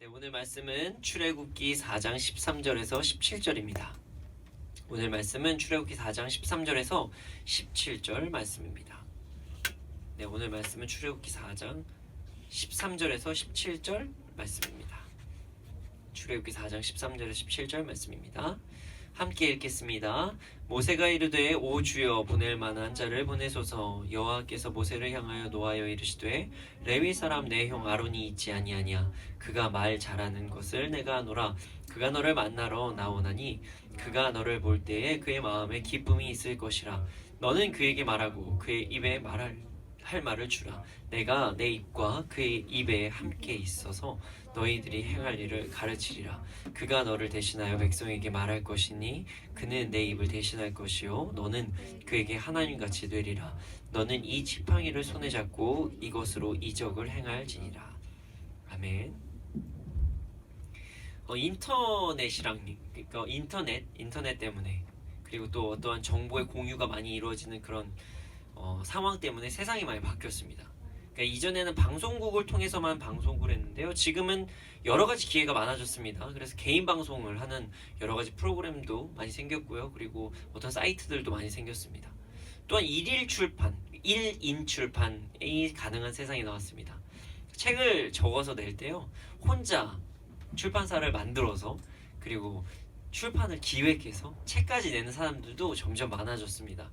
네, 오늘 말씀은 출애굽기 4장 13절에서 17절입니다. 오늘 말씀은 출애굽기 4장 13절에서 17절 말씀입니다. 네, 오늘 말씀은 출애굽기 4장 13절에서 17절 말씀입니다. 출애굽기 4장 13절에서 17절 말씀입니다. 함께 읽겠습니다. 모세가 이르되 오 주여 보낼 만한 자를 보내소서. 여호와께서 모세를 향하여 노하여 이르시되 레위 사람 내 형 아론이 있지 아니하냐. 그가 말 잘하는 것을 내가 아노라. 그가 너를 만나러 나오나니 그가 너를 볼 때에 그의 마음에 기쁨이 있을 것이라. 너는 그에게 말하고 그의 입에 할 말을 주라. 내가 내 입과 그의 입에 함께 있어서 너희들이 행할 일을 가르치리라. 그가 너를 대신하여 백성에게 말할 것이니 그는 내 입을 대신할 것이요 너는 그에게 하나님같이 되리라. 너는 이 지팡이를 손에 잡고 이것으로 이적을 행할지니라. 아멘. 인터넷이랑 그러니까 인터넷 때문에 그리고 또 어떠한 정보의 공유가 많이 이루어지는 그런 상황 때문에 세상이 많이 바뀌었습니다. 그러니까 이전에는 방송국을 통해서만 방송을 했는데요. 지금은 여러 가지 기회가 많아졌습니다. 그래서 개인 방송을 하는 여러 가지 프로그램도 많이 생겼고요. 그리고 어떤 사이트들도 많이 생겼습니다. 또한 1인 출판이 가능한 세상이 나왔습니다. 책을 적어서 낼 때요. 혼자 출판사를 만들어서 그리고 출판을 기획해서 책까지 내는 사람들도 점점 많아졌습니다.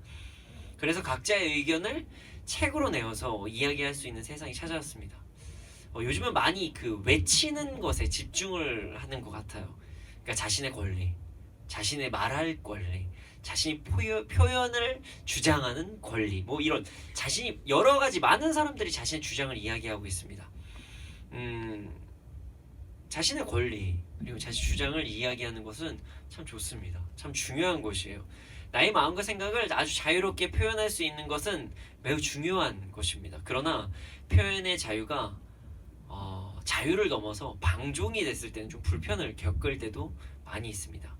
그래서 각자의 의견을 책으로 내어서 이야기할 수 있는 세상이 찾아왔습니다. 요즘은 많이 그 외치는 것에 집중을 하는 것 같아요. 그러니까 자신의 권리, 자신의 말할 권리, 자신이 표현을 주장하는 권리, 뭐 이런 자신이 여러 가지 많은 사람들이 자신의 주장을 이야기하고 있습니다. 자신의 권리 그리고 자신 주장을 이야기하는 것은 참 좋습니다. 참 중요한 것이에요. 나의 마음과 생각을 아주 자유롭게 표현할 수 있는 것은 매우 중요한 것입니다. 그러나 표현의 자유가 자유를 넘어서 방종이 됐을 때는 좀 불편을 겪을 때도 많이 있습니다.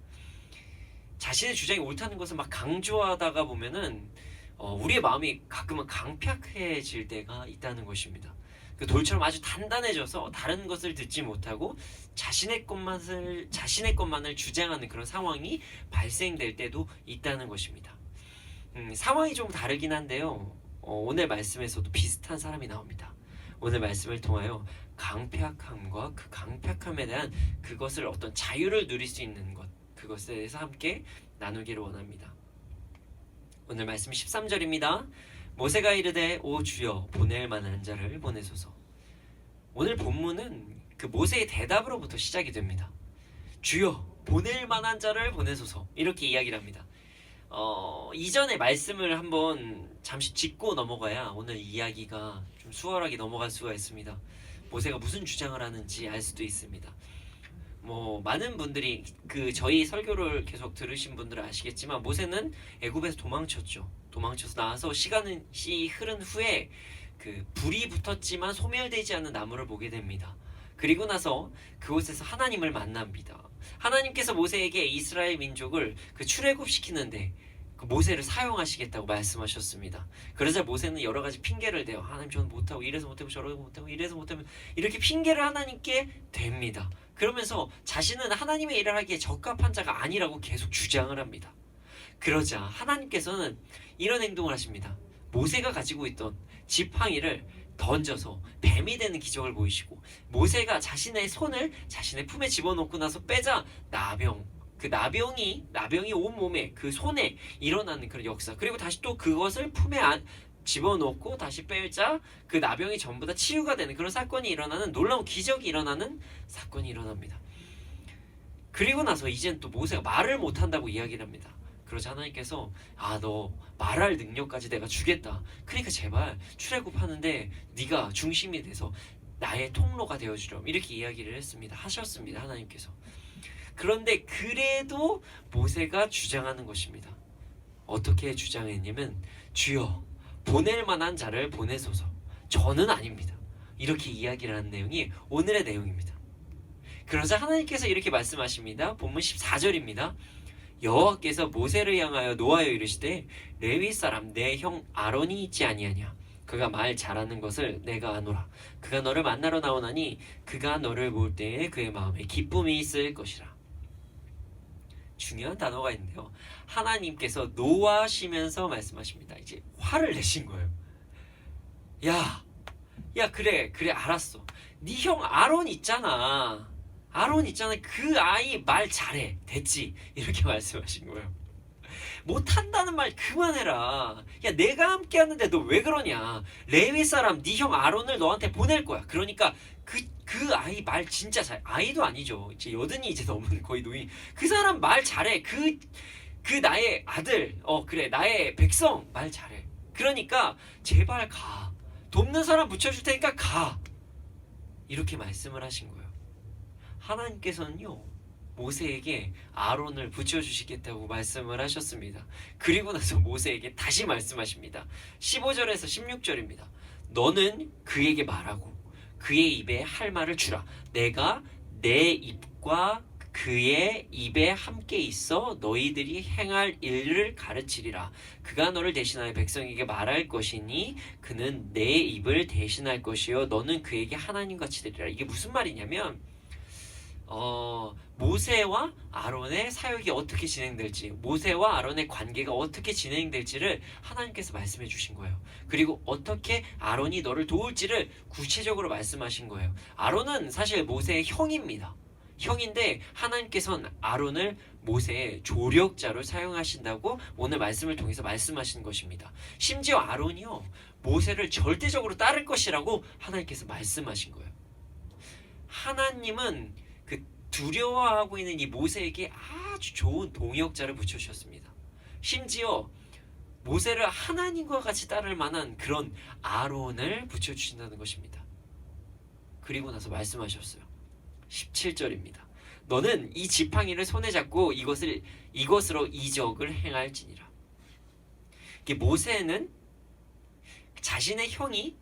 자신의 주장이 옳다는 것을 막 강조하다가 보면은 우리의 마음이 가끔은 강팍해질 때가 있다는 것입니다. 그 돌처럼 아주 단단해져서 다른 것을 듣지 못하고 자신의 것만을 주장하는 그런 상황이 발생될 때도 있다는 것입니다. 상황이 좀 다르긴 한데요. 오늘 말씀에서도 비슷한 사람이 나옵니다. 오늘 말씀을 통하여 강팍함과 그 강팍함에 대한 그것을 어떤 자유를 누릴 수 있는 것, 그것에 대해서 함께 나누기를 원합니다. 오늘 말씀 13절입니다. 모세가 이르되 오 주여 보낼 만한 자를 보내소서. 오늘 본문은 그 모세의 대답으로부터 시작이 됩니다. 주여 보낼 만한 자를 보내소서, 이렇게 이야기를 합니다. 이전의 말씀을 한번 잠시 짚고 넘어가야 오늘 이야기가 좀 수월하게 넘어갈 수가 있습니다. 모세가 무슨 주장을 하는지 알 수도 있습니다. 많은 분들이 저희 설교를 계속 들으신 분들은 아시겠지만 모세는 애굽에서 도망쳐서 나와서 시간이 흐른 후에 그 불이 붙었지만 소멸되지 않는 나무를 보게 됩니다. 그리고 나서 그곳에서 하나님을 만납니다. 하나님께서 모세에게 이스라엘 민족을 출애굽시키는데 모세를 사용하시겠다고 말씀하셨습니다. 그러자 모세는 여러 가지 핑계를 대요. 하나님 저는 못하고 이래서 못하고 저래서 못하고 이래서 못하면 이렇게 핑계를 하나님께 댑니다. 그러면서 자신은 하나님의 일을 하기에 적합한 자가 아니라고 계속 주장을 합니다. 그러자 하나님께서는 이런 행동을 하십니다. 모세가 가지고 있던 지팡이를 던져서 뱀이 되는 기적을 보이시고 모세가 자신의 손을 자신의 품에 집어넣고 나서 빼자 나병이 온몸에 그 손에 일어나는 그런 역사, 그리고 다시 또 그것을 품에 집어넣고 다시 빼자 그 나병이 전부 다 치유가 되는 그런 사건이 일어나는 놀라운 기적이 일어나는 사건이 일어납니다. 그리고 나서 이젠 또 모세가 말을 못한다고 이야기를 합니다. 그러자 하나님께서 너 말할 능력까지 내가 주겠다. 그러니까 제발 출애굽하는데 네가 중심이 돼서 나의 통로가 되어주렴, 이렇게 이야기를 하셨습니다. 하나님께서. 그런데 그래도 모세가 주장하는 것입니다. 어떻게 주장했냐면 주여 보낼 만한 자를 보내소서, 저는 아닙니다, 이렇게 이야기를 하는 내용이 오늘의 내용입니다. 그러자 하나님께서 이렇게 말씀하십니다. 본문 14절입니다. 여호와께서 모세를 향하여 노하여 이르시되 레위 사람 내 형 아론이 있지 아니하냐. 그가 말 잘하는 것을 내가 아노라. 그가 너를 만나러 나오나니 그가 너를 볼 때에 그의 마음에 기쁨이 있을 것이라. 중요한 단어가 있는데요. 하나님께서 노하시면서 말씀하십니다. 이제 화를 내신 거예요. 야, 그래, 알았어. 네 형 아론 있잖아. 그 아이 말 잘해. 됐지? 이렇게 말씀하신 거예요. 못한다는 말 그만해라. 야, 내가 함께 하는데 너 왜 그러냐. 레위 사람 네 형 아론을 너한테 보낼 거야. 그러니까 그 아이 말 진짜 잘. 아이도 아니죠. 이제 여든이 이제 넘은 거의 노인. 그 사람 말 잘해. 그 나의 아들. 그래, 나의 백성 말 잘해. 그러니까 제발 가. 돕는 사람 붙여줄 테니까 가. 이렇게 말씀을 하신 거예요. 하나님께서는요, 모세에게 아론을 붙여주시겠다고 말씀을 하셨습니다. 그리고 나서 모세에게 다시 말씀하십니다. 15절에서 16절입니다. 너는 그에게 말하고 그의 입에 할 말을 주라. 내가 내 입과 그의 입에 함께 있어 너희들이 행할 일을 가르치리라. 그가 너를 대신하여 백성에게 말할 것이니 그는 내 입을 대신할 것이요 너는 그에게 하나님같이 되리라. 이게 무슨 말이냐면 모세와 아론의 사역이 어떻게 진행될지, 모세와 아론의 관계가 어떻게 진행될지를 하나님께서 말씀해 주신 거예요. 그리고 어떻게 아론이 너를 도울지를 구체적으로 말씀하신 거예요. 아론은 사실 모세의 형입니다. 형인데 하나님께서는 아론을 모세의 조력자로 사용하신다고 오늘 말씀을 통해서 말씀하신 것입니다. 심지어 아론이요, 모세를 절대적으로 따를 것이라고 하나님께서 말씀하신 거예요. 하나님은 그 두려워하고 있는 이 모세에게 아주 좋은 동역자를 붙여주셨습니다. 심지어 모세를 하나님과 같이 따를 만한 그런 아론을 붙여주신다는 것입니다. 그리고 나서 말씀하셨어요. 17절입니다. 너는 이 지팡이를 손에 잡고 이것으로 이적을 행할지니라. 이게 모세는 자신의 형이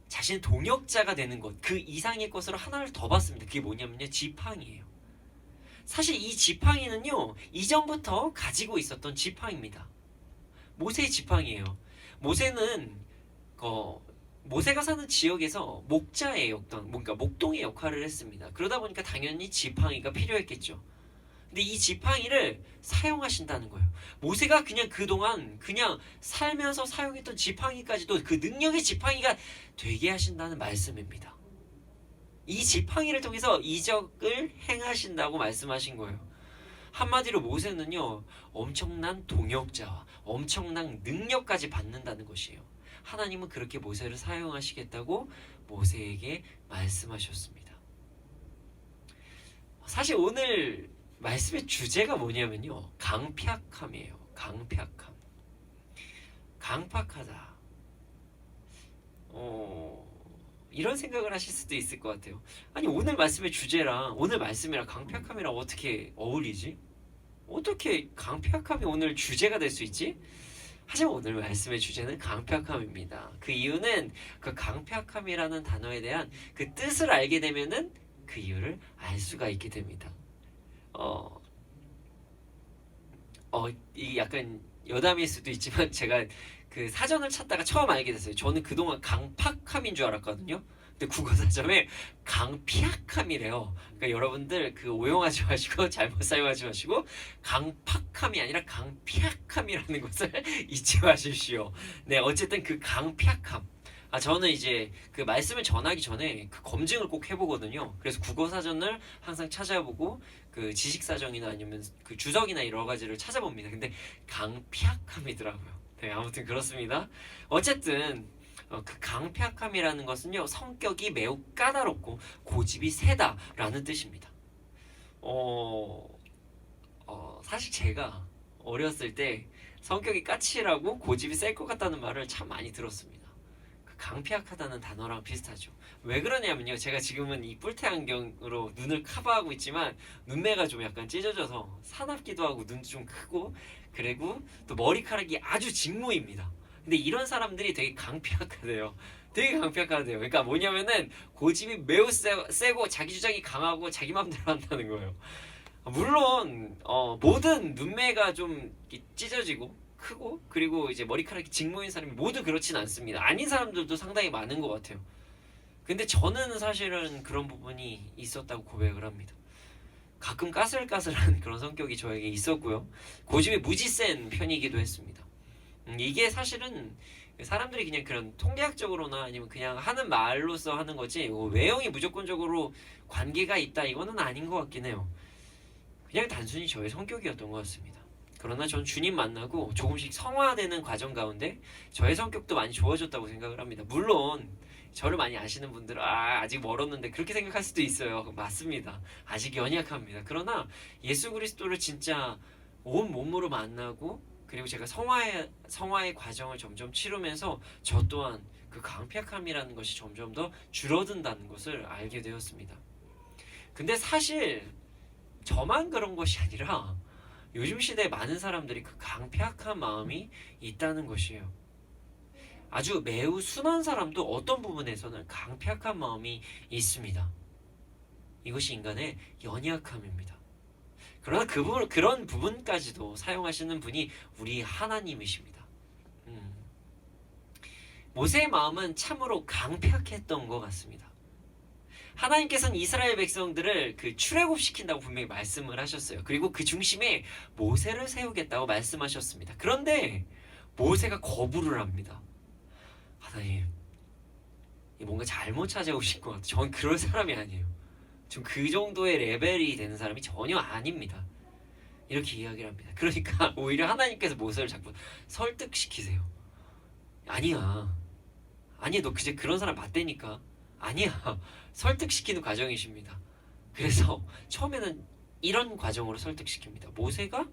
자신의 동역자가 되는 것, 그 이상의 것으로 하나를 더 받습니다. 그게 뭐냐면요, 지팡이에요. 사실 이 지팡이는요, 이전부터 가지고 있었던 지팡이입니다. 모세의 지팡이에요. 모세는 모세가 사는 지역에서 목자였던, 뭔가 목동의 역할을 했습니다. 그러다 보니까 당연히 지팡이가 필요했겠죠. 근데 이 지팡이를 사용하신다는 거예요. 모세가 그냥 그동안 그냥 살면서 사용했던 지팡이까지도 그 능력의 지팡이가 되게 하신다는 말씀입니다. 이 지팡이를 통해서 이적을 행하신다고 말씀하신 거예요. 한마디로 모세는요, 엄청난 동역자와 엄청난 능력까지 받는다는 것이에요. 하나님은 그렇게 모세를 사용하시겠다고 모세에게 말씀하셨습니다. 사실 오늘 말씀의 주제가 뭐냐면요, 강팍함이에요. 강팍하다. 이런 생각을 하실 수도 있을 것 같아요. 아니, 오늘 말씀의 주제랑 오늘 말씀이랑 강팍함이랑 어떻게 어울리지? 어떻게 강팍함이 오늘 주제가 될 수 있지? 하지만 오늘 말씀의 주제는 강팍함입니다. 그 이유는 그 강팍함이라는 단어에 대한 그 뜻을 알게 되면은 그 이유를 알 수가 있게 됩니다. 이게 약간 여담일 수도 있지만 제가 그 사전을 찾다가 처음 알게 됐어요. 저는 그동안 강팍함인 줄 알았거든요. 근데 국어사전에 강피약함이래요. 그러니까 여러분들 그 오용하지 마시고 잘못 사용하지 마시고 강팍함이 아니라 강피약함이라는 것을 잊지 마십시오. 네, 어쨌든 그 강피약함. 저는 이제 그 말씀을 전하기 전에 그 검증을 꼭 해보거든요. 그래서 국어사전을 항상 찾아보고 그 지식사전이나 아니면 그 주석이나 여러 가지를 찾아봅니다. 근데 강피약함이더라고요. 네, 아무튼 그렇습니다. 어쨌든 그 강팍함이라는 것은요, 성격이 매우 까다롭고 고집이 세다라는 뜻입니다. 사실 제가 어렸을 때 성격이 까칠하고 고집이 셀 것 같다는 말을 참 많이 들었습니다. 그 강팍하다는 단어랑 비슷하죠. 왜 그러냐면요, 제가 지금은 이 뿔테 안경으로 눈을 커버하고 있지만 눈매가 좀 약간 찢어져서 사납기도 하고 눈도 좀 크고, 그리고 또 머리카락이 아주 직모입니다. 근데 이런 사람들이 되게 강팍하대요. 그러니까 뭐냐면은 고집이 매우 세고 자기 주장이 강하고 자기 맘대로 한다는 거예요. 물론 모든 눈매가 좀 찢어지고 크고 그리고 이제 머리카락이 직모인 사람이 모두 그렇진 않습니다. 아닌 사람들도 상당히 많은 것 같아요. 근데 저는 사실은 그런 부분이 있었다고 고백을 합니다. 가끔 까슬까슬한 그런 성격이 저에게 있었고요. 고집이 무지 센 편이기도 했습니다. 이게 사실은 사람들이 그냥 그런 통계학적으로나 아니면 그냥 하는 말로써 하는 거지 외형이 무조건적으로 관계가 있다 이거는 아닌 것 같긴 해요. 그냥 단순히 저의 성격이었던 것 같습니다. 그러나 전 주님 만나고 조금씩 성화되는 과정 가운데 저의 성격도 많이 좋아졌다고 생각을 합니다. 물론 저를 많이 아시는 분들은 아직 멀었는데 그렇게 생각할 수도 있어요. 맞습니다. 아직 연약합니다. 그러나 예수 그리스도를 진짜 온 몸으로 만나고 그리고 제가 성화의 과정을 점점 치르면서 저 또한 그 강팍함이라는 것이 점점 더 줄어든다는 것을 알게 되었습니다. 근데 사실 저만 그런 것이 아니라 요즘 시대에 많은 사람들이 그 강팍한 마음이 있다는 것이에요. 아주 매우 순한 사람도 어떤 부분에서는 강팍한 마음이 있습니다. 이것이 인간의 연약함입니다. 그러나 그런 부분까지도 사용하시는 분이 우리 하나님이십니다. 모세의 마음은 참으로 강팍했던 것 같습니다. 하나님께서는 이스라엘 백성들을 출애굽시킨다고 분명히 말씀을 하셨어요. 그리고 그 중심에 모세를 세우겠다고 말씀하셨습니다. 그런데 모세가 거부를 합니다. 하나님, 뭔가 잘못 찾아오신 것 같아요. 전 그럴 사람이 아니에요. 전 그 정도의 레벨이 되는 사람이 전혀 아닙니다. 이렇게 이야기를 합니다. 그러니까 오히려 하나님께서 모세를 자꾸 설득시키세요. 아니야, 너 그제 그런 사람 맞다니까. 아니야. 설득시키는 과정이십니다. 그래서 처음에는 이런 과정으로 설득시킵니다. 모세가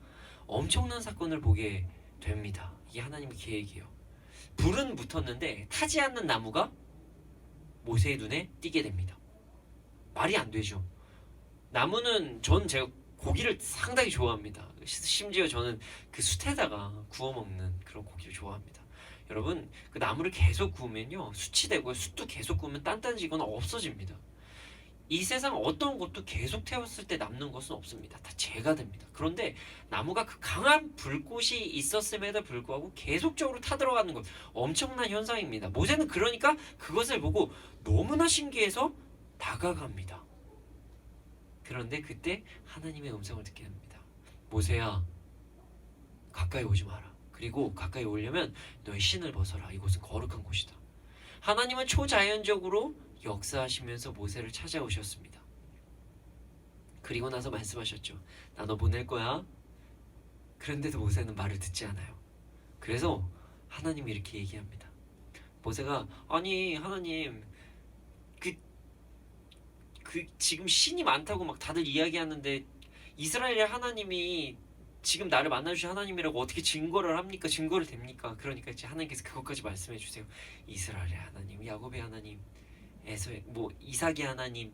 엄청난 사건을 보게 됩니다. 이게 하나님의 계획이에요. 불은 붙었는데 타지 않는 나무가 모세의 눈에 띄게 됩니다. 말이 안 되죠. 나무는 제가 고기를 상당히 좋아합니다. 심지어 저는 그 숯에다가 구워 먹는 그런 고기를 좋아합니다. 여러분, 그 나무를 계속 구우면요 숯이 되고요. 숯도 계속 구우면 단단해지거나 없어집니다. 이 세상 어떤 것도 계속 태웠을 때 남는 것은 없습니다. 다 재가 됩니다. 그런데 나무가 그 강한 불꽃이 있었음에도 불구하고 계속적으로 타들어가는 것, 엄청난 현상입니다. 모세는 그러니까 그것을 보고 너무나 신기해서 다가갑니다. 그런데 그때 하나님의 음성을 듣게 됩니다. 모세야, 가까이 오지 마라. 그리고 가까이 오려면 너의 신을 벗어라. 이곳은 거룩한 곳이다. 하나님은 초자연적으로 역사하시면서 모세를 찾아오셨습니다. 그리고 나서 말씀하셨죠. 나 너 보낼 거야. 그런데도 모세는 말을 듣지 않아요. 그래서 하나님이 이렇게 얘기합니다. 모세가 아니 하나님 지금 신이 많다고 막 다들 이야기하는데 이스라엘의 하나님이 지금 나를 만나주신 하나님이라고 어떻게 증거를 합니까? 증거를 됩니까? 그러니까 이제 하나님께서 그것까지 말씀해 주세요. 이스라엘의 하나님, 야곱의 하나님, 이삭의 하나님,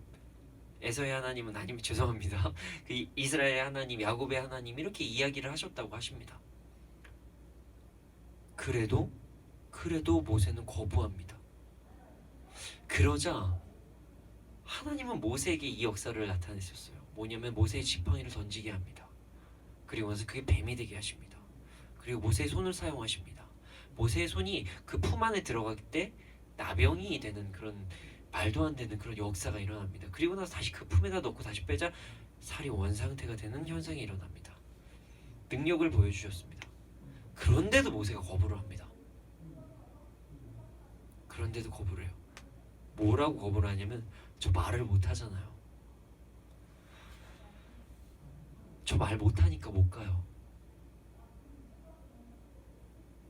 에서의 하나님은 아니면 죄송합니다. 그 이스라엘의 하나님, 야곱의 하나님 이렇게 이야기를 하셨다고 하십니다. 그래도 모세는 거부합니다. 그러자 하나님은 모세에게 이 역사를 나타내셨어요. 뭐냐면 모세의 지팡이를 던지게 합니다. 그리고 나서 그게 뱀이 되게 하십니다. 그리고 모세의 손을 사용하십니다. 모세의 손이 그 품 안에 들어갈 때 나병이 되는 그런 말도 안 되는 그런 역사가 일어납니다. 그리고 나서 다시 그 품에다 넣고 다시 빼자 살이 원상태가 되는 현상이 일어납니다. 능력을 보여주셨습니다. 그런데도 모세가 거부를 합니다. 그런데도 거부를 해요. 뭐라고 거부를 하냐면 저 말을 못하잖아요. 저 말 못하니까 못 가요.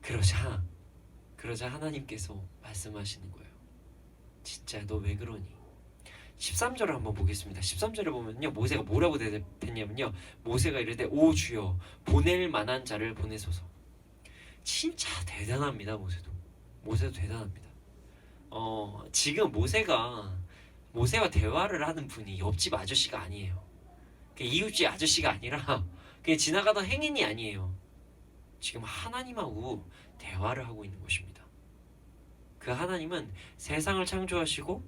그러자 하나님께서 말씀하시는 거예요. 진짜 너 왜 그러니? 13절을 한번 보겠습니다. 13절을 보면요 모세가 뭐라고 대답했냐면요 모세가 이르되 오 주여 보낼 만한 자를 보내소서. 진짜 대단합니다. 모세도 대단합니다. 지금 모세와 대화를 하는 분이 옆집 아저씨가 아니에요. 이웃집 아저씨가 아니라 그냥 지나가던 행인이 아니에요. 지금 하나님하고 대화를 하고 있는 것입니다. 그 하나님은 세상을 창조하시고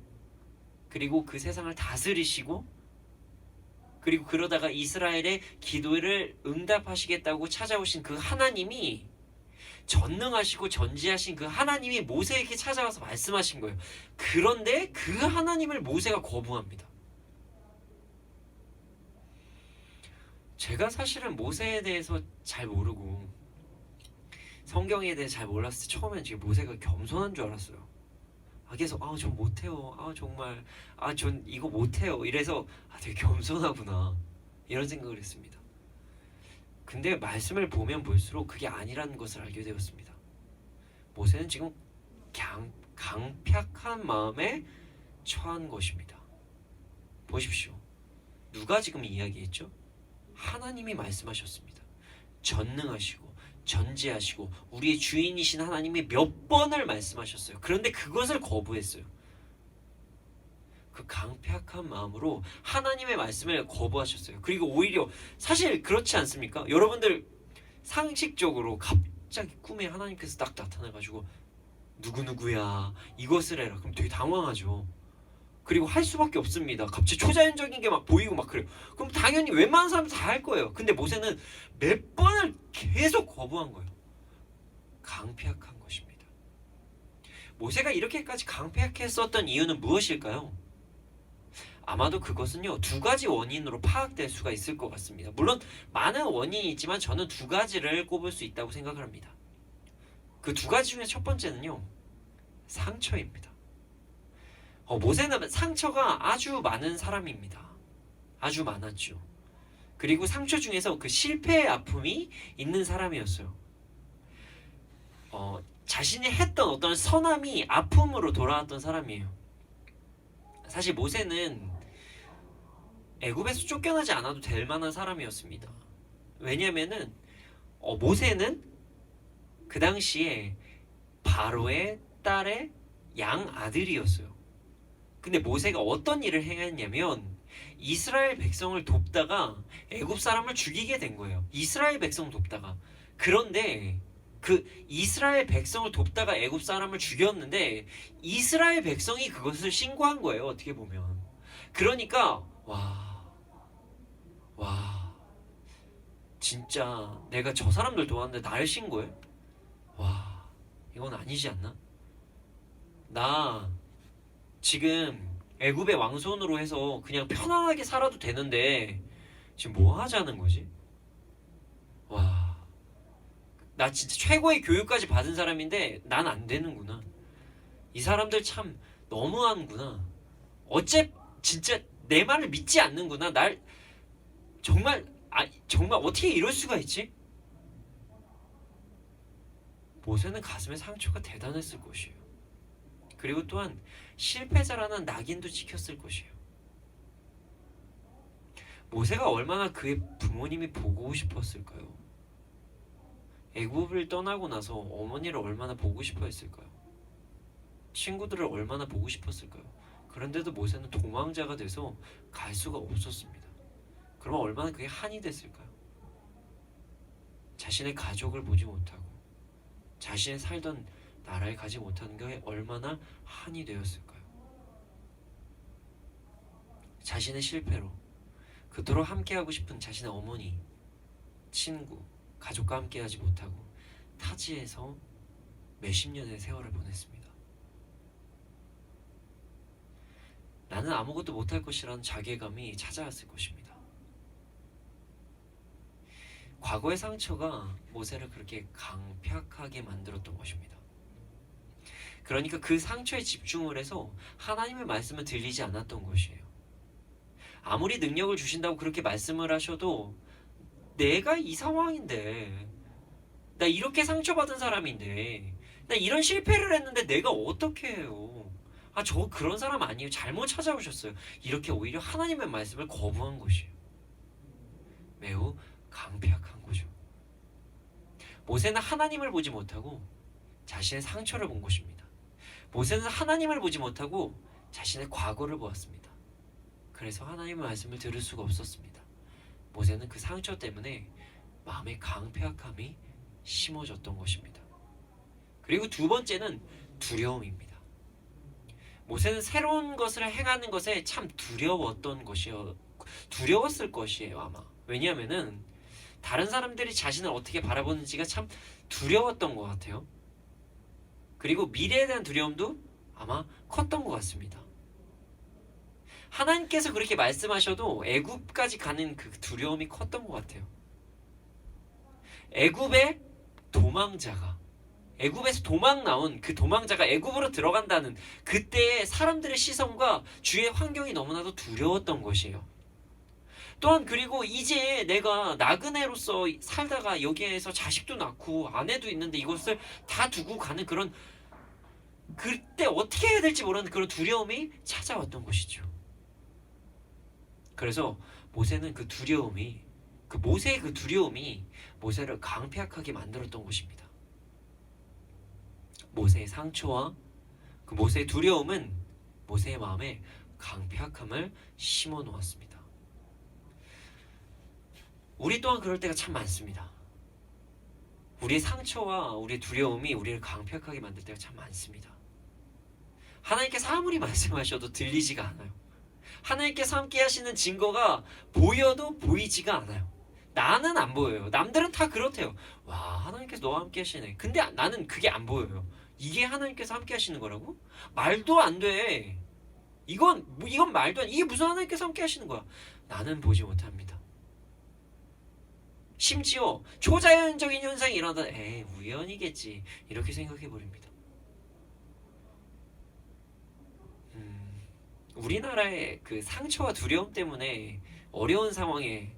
그리고 그 세상을 다스리시고 그리고 그러다가 이스라엘의 기도를 응답하시겠다고 찾아오신 그 하나님이 전능하시고 전지하신 그 하나님이 모세에게 찾아와서 말씀하신 거예요. 그런데 그 하나님을 모세가 거부합니다. 제가 사실은 모세에 대해서 잘 모르고 성경에 대해 잘 몰랐을 때 처음엔 지금 모세가 겸손한 줄 알았어요. 계속 전 못해요. 정말 전 이거 못해요. 이래서 되게 겸손하구나 이런 생각을 했습니다. 근데 말씀을 보면 볼수록 그게 아니라는 것을 알게 되었습니다. 모세는 지금 강팍한 마음에 처한 것입니다. 보십시오. 누가 지금 이야기했죠? 하나님이 말씀하셨습니다. 전능하시고 전지하시고 우리의 주인이신 하나님이 몇 번을 말씀하셨어요. 그런데 그것을 거부했어요. 그 강팍한 마음으로 하나님의 말씀을 거부하셨어요. 그리고 오히려 사실 그렇지 않습니까? 여러분들 상식적으로 갑자기 꿈에 하나님께서 딱 나타나가지고 누구누구야 이것을 해라. 그럼 되게 당황하죠. 그리고 할 수밖에 없습니다. 갑자기 초자연적인 게 막 보이고 막 그래요. 그럼 당연히 웬만한 사람 다 할 거예요. 근데 모세는 몇 번을 계속 거부한 거예요. 강팍한 것입니다. 모세가 이렇게까지 강팍했었던 이유는 무엇일까요? 아마도 그것은요, 두 가지 원인으로 파악될 수가 있을 것 같습니다. 물론 많은 원인이 있지만 저는 두 가지를 꼽을 수 있다고 생각을 합니다. 그 두 가지 중에 첫 번째는요, 상처입니다. 모세는 상처가 아주 많은 사람입니다. 아주 많았죠. 그리고 상처 중에서 그 실패의 아픔이 있는 사람이었어요. 자신이 했던 어떤 선함이 아픔으로 돌아왔던 사람이에요. 사실 모세는 애굽에서 쫓겨나지 않아도 될 만한 사람이었습니다. 왜냐면은 모세는 그 당시에 바로의 딸의 양 아들이었어요. 근데 모세가 어떤 일을 행했냐면 이스라엘 백성을 돕다가 애굽 사람을 죽이게 된 거예요. 이스라엘 백성 돕다가. 그런데 그 이스라엘 백성을 돕다가 애굽 사람을 죽였는데 이스라엘 백성이 그것을 신고한 거예요. 어떻게 보면. 그러니까 와 진짜 내가 저 사람들 도왔는데 나를 신고해? 이건 아니지 않나? 나 지금 애굽의 왕손으로 해서 그냥 편안하게 살아도 되는데 지금 뭐 하자는 거지? 나 진짜 최고의 교육까지 받은 사람인데 난 안 되는구나. 이 사람들 참 너무하는구나. 진짜 내 말을 믿지 않는구나. 날 정말 어떻게 이럴 수가 있지? 모세는 가슴에 상처가 대단했을 것이에요. 그리고 또한 실패자라는 낙인도 찍혔을 것이에요. 모세가 얼마나 그의 부모님이 보고 싶었을까요? 애굽을 떠나고 나서 어머니를 얼마나 보고 싶어 했을까요? 친구들을 얼마나 보고 싶었을까요? 그런데도 모세는 도망자가 돼서 갈 수가 없었습니다. 그러면 얼마나 그게 한이 됐을까요? 자신의 가족을 보지 못하고 자신의 살던 나라에 가지 못하는 게 얼마나 한이 되었을까요? 자신의 실패로 그토록 함께하고 싶은 자신의 어머니, 친구, 가족과 함께하지 못하고 타지에서 몇십 년의 세월을 보냈습니다. 나는 아무것도 못할 것이라는 자괴감이 찾아왔을 것입니다. 과거의 상처가 모세를 그렇게 강팍하게 만들었던 것입니다. 그러니까 그 상처에 집중을 해서 하나님의 말씀을 들리지 않았던 것이에요. 아무리 능력을 주신다고 그렇게 말씀을 하셔도 내가 이 상황인데, 나 이렇게 상처받은 사람인데, 나 이런 실패를 했는데 내가 어떻게 해요? 저 그런 사람 아니에요. 잘못 찾아오셨어요. 이렇게 오히려 하나님의 말씀을 거부한 것이에요. 매우 강팍한 거죠. 모세는 하나님을 보지 못하고 자신의 상처를 본 것입니다. 모세는 하나님을 보지 못하고 자신의 과거를 보았습니다. 그래서 하나님의 말씀을 들을 수가 없었습니다. 모세는 그 상처 때문에 마음의 강팍함이 심어졌던 것입니다. 그리고 두 번째는 두려움입니다. 모세는 새로운 것을 행하는 것에 참 두려웠을 것이에요, 아마. 왜냐하면은 다른 사람들이 자신을 어떻게 바라보는지가 참 두려웠던 것 같아요. 그리고 미래에 대한 두려움도 아마 컸던 것 같습니다. 하나님께서 그렇게 말씀하셔도 애굽까지 가는 그 두려움이 컸던 것 같아요. 애굽의 도망자가, 애굽에서 도망 나온 그 도망자가 애굽으로 들어간다는 그때의 사람들의 시선과 주위의 환경이 너무나도 두려웠던 것이에요. 또한 그리고 이제 내가 나그네로서 살다가 여기에서 자식도 낳고 아내도 있는데 이것을 다 두고 가는 그런, 그때 어떻게 해야 될지 모르는 그런 두려움이 찾아왔던 것이죠. 그래서 모세는 그 두려움이, 그 모세의 그 두려움이 모세를 강폐하게 만들었던 것입니다. 모세의 상처와 그 모세의 두려움은 모세의 마음에 강폐함을 심어 놓았습니다. 우리 또한 그럴 때가 참 많습니다. 우리의 상처와 우리의 두려움이 우리를 강폐하게 만들 때가 참 많습니다. 하나님께서 아무리 말씀하셔도 들리지가 않아요. 하나님께서 함께 하시는 증거가 보여도 보이지가 않아요. 나는 안 보여요. 남들은 다 그렇대요. 와, 하나님께서 너와 함께 하시네. 근데 나는 그게 안 보여요. 이게 하나님께서 함께 하시는 거라고? 말도 안 돼. 이건 말도 안 돼. 이게 무슨 하나님께서 함께 하시는 거야? 나는 보지 못합니다. 심지어 초자연적인 현상이 일어나다 우연이겠지 이렇게 생각해 버립니다. 우리나라의 그 상처와 두려움 때문에 어려운 상황에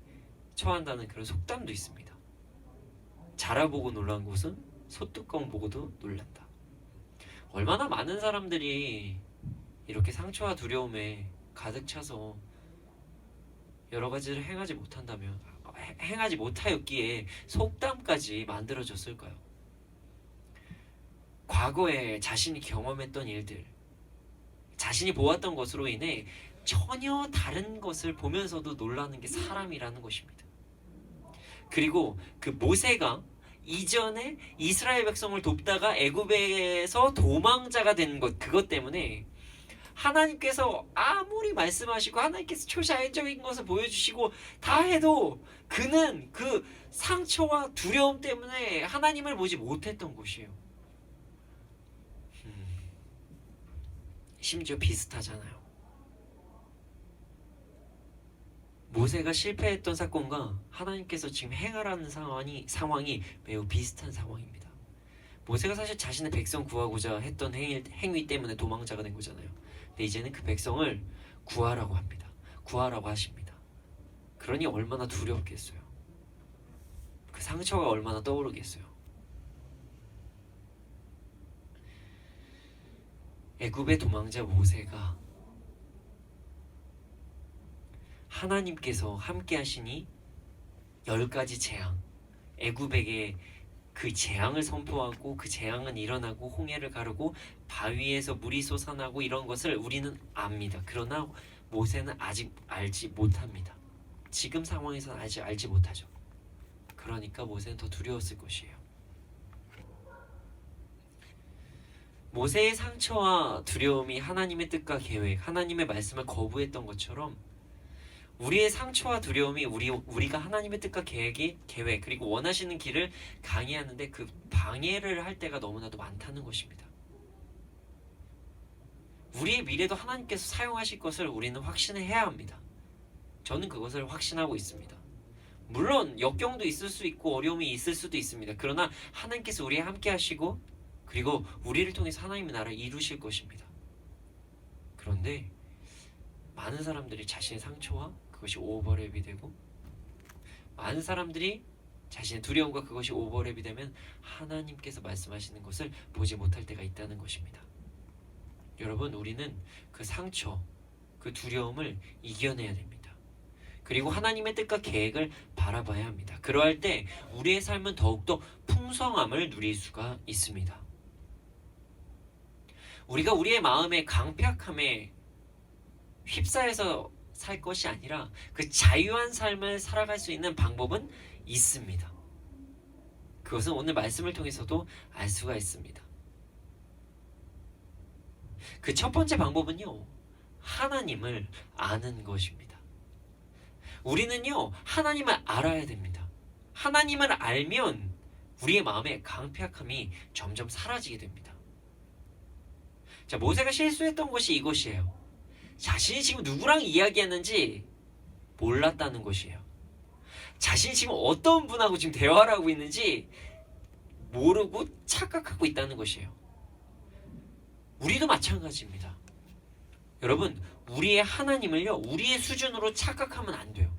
처한다는 그런 속담도 있습니다. 자라보고 놀란 곳은 소뚜껑 보고도 놀란다. 얼마나 많은 사람들이 이렇게 상처와 두려움에 가득 차서 여러 가지를 행하지 못하였기에 속담까지 만들어졌을까요? 과거에 자신이 경험했던 일들, 자신이 보았던 것으로 인해 전혀 다른 것을 보면서도 놀라는 게 사람이라는 것입니다. 그리고 그 모세가 이전에 이스라엘 백성을 돕다가 애굽에서 도망자가 된 것, 그것 때문에 하나님께서 아무리 말씀하시고 하나님께서 초자연적인 것을 보여주시고 다 해도 그는 그 상처와 두려움 때문에 하나님을 보지 못했던 것이에요. 심지어 비슷하잖아요. 모세가 실패했던 사건과 하나님께서 지금 행하라는 상황이 매우 비슷한 상황입니다. 모세가 사실 자신의 백성 구하고자 했던 행위 때문에 도망자가 된 거잖아요. 근데 이제는 그 백성을 구하라고 합니다. 구하라고 하십니다. 그러니 얼마나 두렵겠어요. 그 상처가 얼마나 떠오르겠어요. 애굽의 도망자 모세가 하나님께서 함께 하시니 10가지 재앙, 애굽에게 그 재앙을 선포하고 그 재앙은 일어나고 홍해를 가르고 바위에서 물이 솟아나고 이런 것을 우리는 압니다. 그러나 모세는 아직 알지 못합니다. 지금 상황에서는 아직 알지 못하죠. 그러니까 모세는 더 두려웠을 것이에요. 모세의 상처와 두려움이 하나님의 뜻과 계획, 하나님의 말씀을 거부했던 것처럼 우리의 상처와 두려움이 우리가 하나님의 뜻과 계획 그리고 원하시는 길을 강의하는데 그 방해를 할 때가 너무나도 많다는 것입니다. 우리의 미래도 하나님께서 사용하실 것을 우리는 확신해야 합니다. 저는 그것을 확신하고 있습니다. 물론 역경도 있을 수 있고 어려움이 있을 수도 있습니다. 그러나 하나님께서 우리와 함께 하시고 그리고 우리를 통해서 하나님의 나라를 이루실 것입니다. 그런데 많은 사람들이 자신의 상처와 그것이 오버랩이 되고 많은 사람들이 자신의 두려움과 그것이 오버랩이 되면 하나님께서 말씀하시는 것을 보지 못할 때가 있다는 것입니다. 여러분, 우리는 그 상처, 그 두려움을 이겨내야 됩니다. 그리고 하나님의 뜻과 계획을 바라봐야 합니다. 그러할 때 우리의 삶은 더욱더 풍성함을 누릴 수가 있습니다. 우리가 우리의 마음의 강팍함에 휩싸여서 살 것이 아니라 그 자유한 삶을 살아갈 수 있는 방법은 있습니다. 그것은 오늘 말씀을 통해서도 알 수가 있습니다. 그 첫 번째 방법은요, 하나님을 아는 것입니다. 우리는요, 하나님을 알아야 됩니다. 하나님을 알면 우리의 마음에 강팍함이 점점 사라지게 됩니다. 자, 모세가 실수했던 것이 이것이에요. 자신이 지금 누구랑 이야기하는지 몰랐다는 것이에요. 자신이 지금 어떤 분하고 지금 대화를 하고 있는지 모르고 착각하고 있다는 것이에요. 우리도 마찬가지입니다. 여러분, 우리의 하나님을요, 우리의 수준으로 착각하면 안 돼요.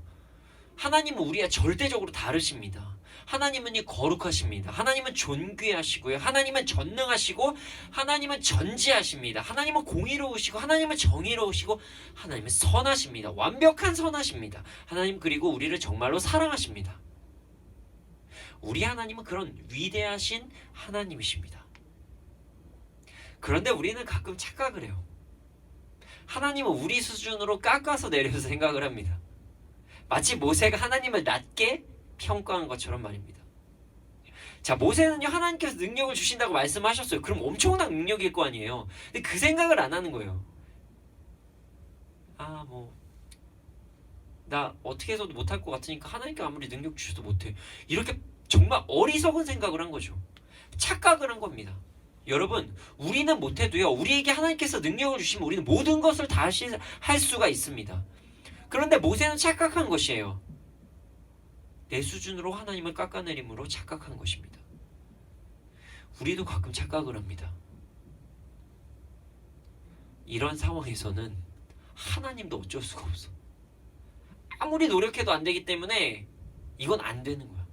하나님은 우리와 절대적으로 다르십니다. 하나님은 거룩하십니다. 하나님은 존귀하시고요. 하나님은 전능하시고, 하나님은 전지하십니다. 하나님은 공의로우시고, 하나님은 정의로우시고, 하나님은 선하십니다. 완벽한 선하십니다. 하나님 그리고 우리를 정말로 사랑하십니다. 우리 하나님은 그런 위대하신 하나님이십니다. 그런데 우리는 가끔 착각을 해요. 하나님은 우리 수준으로 깎아서 내려서 생각을 합니다. 마치 모세가 하나님을 낮게 평가한 것처럼 말입니다. 자, 모세는요, 하나님께서 능력을 주신다고 말씀하셨어요. 그럼 엄청난 능력일 거 아니에요. 근데 그 생각을 안 하는 거예요. 나 어떻게 해서도 못할 것 같으니까 하나님께 아무리 능력 주셔도 못해. 이렇게 정말 어리석은 생각을 한 거죠. 착각을 한 겁니다. 여러분, 우리는 못해도요, 우리에게 하나님께서 능력을 주시면 우리는 모든 것을 다 할 수가 있습니다. 그런데 모세는 착각한 것이에요. 내 수준으로 하나님을 깎아내림으로 착각한 것입니다. 우리도 가끔 착각을 합니다. 이런 상황에서는 하나님도 어쩔 수가 없어. 아무리 노력해도 안 되기 때문에 이건 안 되는 거야.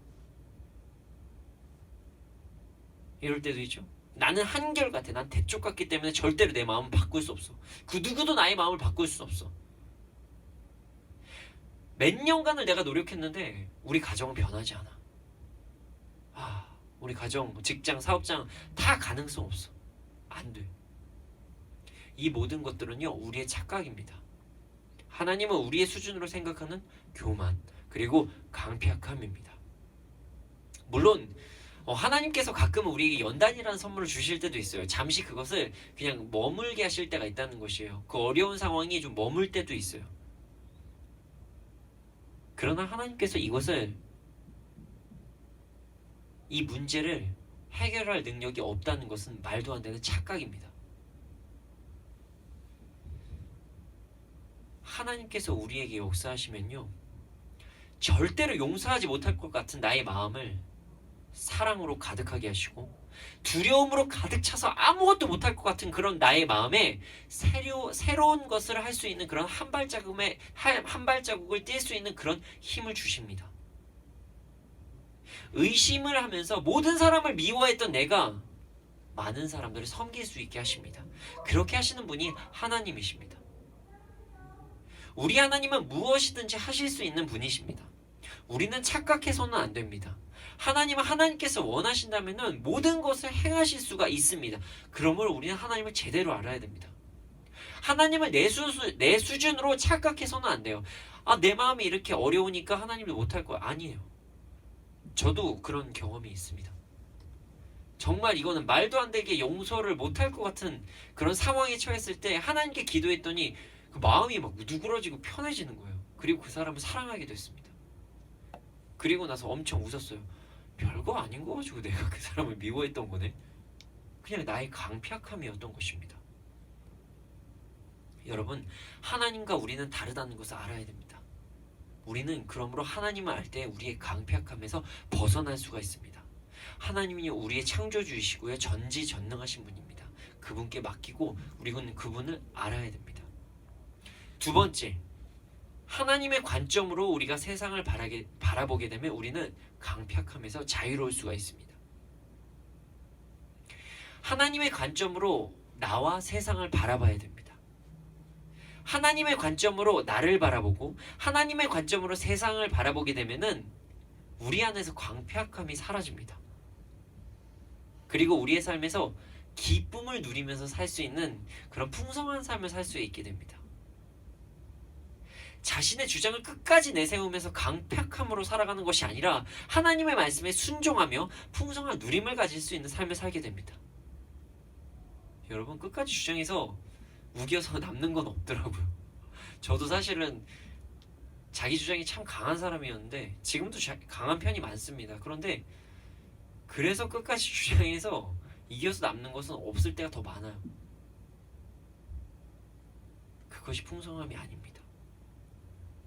이럴 때도 있죠. 나는 한결같아. 난 대쪽 같기 때문에 절대로 내 마음을 바꿀 수 없어. 그 누구도 나의 마음을 바꿀 수 없어. 몇 년간을 내가 노력했는데 우리 가정은 변하지 않아. 우리 가정, 직장, 사업장 다 가능성 없어. 안 돼. 이 모든 것들은요, 우리의 착각입니다. 하나님은 우리의 수준으로 생각하는 교만, 그리고 강팍함입니다. 물론 하나님께서 가끔은 우리에게 연단이라는 선물을 주실 때도 있어요. 잠시 그것을 그냥 머물게 하실 때가 있다는 것이에요. 그 어려운 상황이 좀 머물 때도 있어요. 그러나 하나님께서 이 문제를 해결할 능력이 없다는 것은 말도 안 되는 착각입니다. 하나님께서 우리에게 역사하시면요, 절대로 용서하지 못할 것 같은 나의 마음을 사랑으로 가득하게 하시고, 두려움으로 가득 차서 아무것도 못할 것 같은 그런 나의 마음에 새로운 것을 할 수 있는 그런 한 발자국을 뛸 수 있는 그런 힘을 주십니다. 의심을 하면서 모든 사람을 미워했던 내가 많은 사람들을 섬길 수 있게 하십니다. 그렇게 하시는 분이 하나님이십니다. 우리 하나님은 무엇이든지 하실 수 있는 분이십니다. 우리는 착각해서는 안 됩니다. 하나님은 하나님께서 원하신다면 모든 것을 행하실 수가 있습니다. 그러므로 우리는 하나님을 제대로 알아야 됩니다. 하나님을 내 수준으로 착각해서는 안 돼요. 내 마음이 이렇게 어려우니까 하나님을 못할 거야. 아니에요. 저도 그런 경험이 있습니다. 정말 이거는 말도 안 되게 용서를 못할 것 같은 그런 상황에 처했을 때 하나님께 기도했더니 그 마음이 막 누그러지고 편해지는 거예요. 그리고 그 사람을 사랑하게 됐습니다. 그리고 나서 엄청 웃었어요. 별거 아닌 거 가지고 내가 그 사람을 미워했던 거네. 그냥 나의 강팍함이었던 것입니다. 여러분, 하나님과 우리는 다르다는 것을 알아야 됩니다. 우리는 그러므로 하나님을 알 때 우리의 강팍함에서 벗어날 수가 있습니다. 하나님이 우리의 창조주이시고요, 전지전능하신 분입니다. 그분께 맡기고 우리는 그분을 알아야 됩니다. 두 번째, 하나님의 관점으로 우리가 세상을 바라보게 되면 우리는 강팍함에서 자유로울 수가 있습니다. 하나님의 관점으로 나와 세상을 바라봐야 됩니다. 하나님의 관점으로 나를 바라보고 하나님의 관점으로 세상을 바라보게 되면은 우리 안에서 강팍함이 사라집니다. 그리고 우리의 삶에서 기쁨을 누리면서 살 수 있는 그런 풍성한 삶을 살 수 있게 됩니다. 자신의 주장을 끝까지 내세우면서 강팍함으로 살아가는 것이 아니라 하나님의 말씀에 순종하며 풍성한 누림을 가질 수 있는 삶을 살게 됩니다. 여러분, 끝까지 주장해서 우겨서 남는 건 없더라고요. 저도 사실은 자기 주장이 참 강한 사람이었는데 지금도 강한 편이 많습니다. 그런데 그래서 끝까지 주장해서 이겨서 남는 것은 없을 때가 더 많아요. 그것이 풍성함이 아닙니다.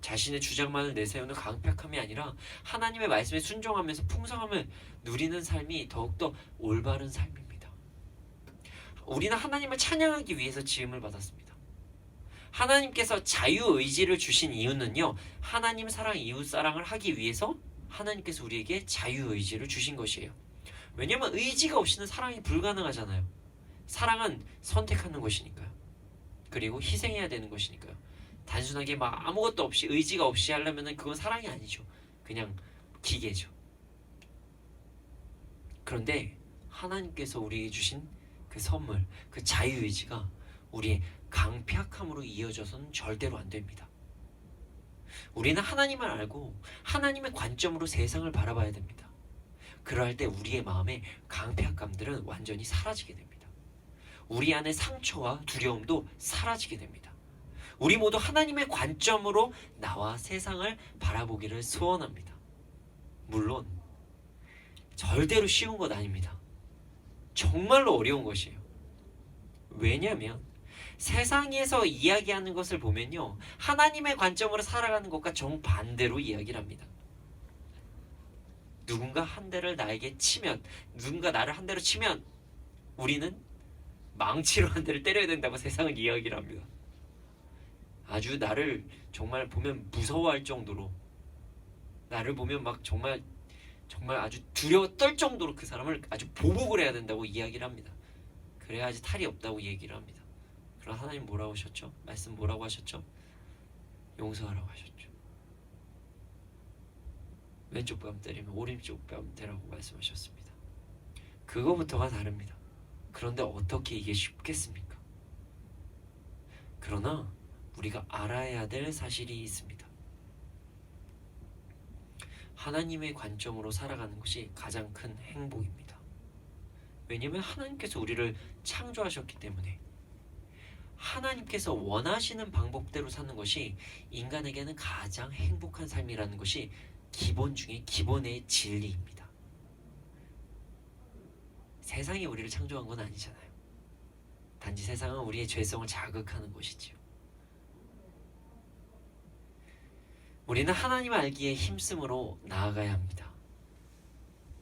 자신의 주장만을 내세우는 강팍함이 아니라 하나님의 말씀에 순종하면서 풍성함을 누리는 삶이 더욱더 올바른 삶입니다. 우리는 하나님을 찬양하기 위해서 지음을 받았습니다. 하나님께서 자유의지를 주신 이유는요, 하나님 사랑, 이웃 사랑을 하기 위해서 하나님께서 우리에게 자유의지를 주신 것이에요. 왜냐하면 의지가 없이는 사랑이 불가능하잖아요. 사랑은 선택하는 것이니까요. 그리고 희생해야 되는 것이니까요. 단순하게 막 아무것도 없이 의지가 없이 하려면 그건 사랑이 아니죠. 그냥 기계죠. 그런데 하나님께서 우리에게 주신 그 선물, 그 자유의지가 우리의 강팍함으로 이어져서는 절대로 안 됩니다. 우리는 하나님을 알고 하나님의 관점으로 세상을 바라봐야 됩니다. 그러할 때 우리의 마음의 강팍함들은 완전히 사라지게 됩니다. 우리 안의 상처와 두려움도 사라지게 됩니다. 우리 모두 하나님의 관점으로 나와 세상을 바라보기를 소원합니다. 물론 절대로 쉬운 것 아닙니다. 정말로 어려운 것이에요. 왜냐하면 세상에서 이야기하는 것을 보면요, 하나님의 관점으로 살아가는 것과 정반대로 이야기를 합니다. 누군가 한 대를 나에게 치면, 누군가 나를 한 대로 치면 우리는 망치로 한 대를 때려야 된다고 세상은 이야기를 합니다. 아주 나를 정말 보면 무서워할 정도로, 나를 보면 막 정말 아주 두려워 떨 정도로 그 사람을 아주 보복을 해야 된다고 이야기를 합니다. 그래야지 탈이 없다고 얘기를 합니다. 그럼 하나님 뭐라고 하셨죠? 말씀 뭐라고 하셨죠? 용서하라고 하셨죠. 왼쪽 뺨 때리면 오른쪽 뺨 대라고 말씀하셨습니다. 그거부터가 다릅니다. 그런데 어떻게 이게 쉽겠습니까? 그러나 우리가 알아야 될 사실이 있습니다. 하나님의 관점으로 살아가는 것이 가장 큰 행복입니다. 왜냐하면 하나님께서 우리를 창조하셨기 때문에, 하나님께서 원하시는 방법대로 사는 것이 인간에게는 가장 행복한 삶이라는 것이 기본 중에 기본의 진리입니다. 세상이 우리를 창조한 건 아니잖아요. 단지 세상은 우리의 죄성을 자극하는 것이지요. 우리는 하나님을 알기에 힘쓰므로 나아가야 합니다.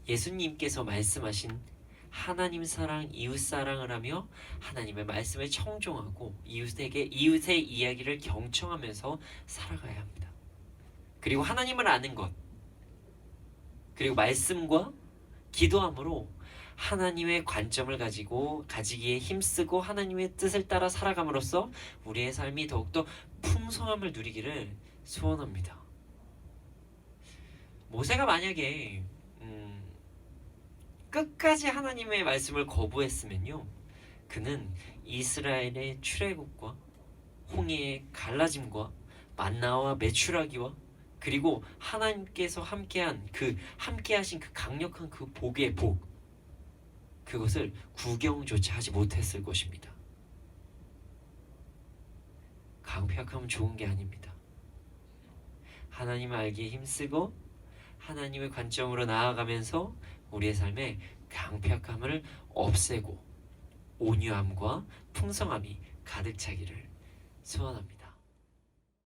예수님께서 말씀하신 하나님 사랑, 이웃 사랑을 하며 하나님의 말씀에 청종하고 이웃의 이야기를 경청하면서 살아가야 합니다. 그리고 하나님을 아는 것, 그리고 말씀과 기도함으로 하나님의 관점을 가지기에 힘쓰고 하나님의 뜻을 따라 살아감으로써 우리의 삶이 더욱더 풍성함을 누리기를 소원합니다. 모세가 만약에 끝까지 하나님의 말씀을 거부했으면요, 그는 이스라엘의 출애굽과 홍해의 갈라짐과 만나와 메추라기와 그리고 하나님께서 함께하신 그 강력한 그 복의 복, 그것을 구경조차 하지 못했을 것입니다. 강팍함은 좋은 게 아닙니다. 하나님을 알기에 힘쓰고 하나님의 관점으로 나아가면서 우리의 삶에 강팍함을 없애고 온유함과 풍성함이 가득 차기를 소원합니다.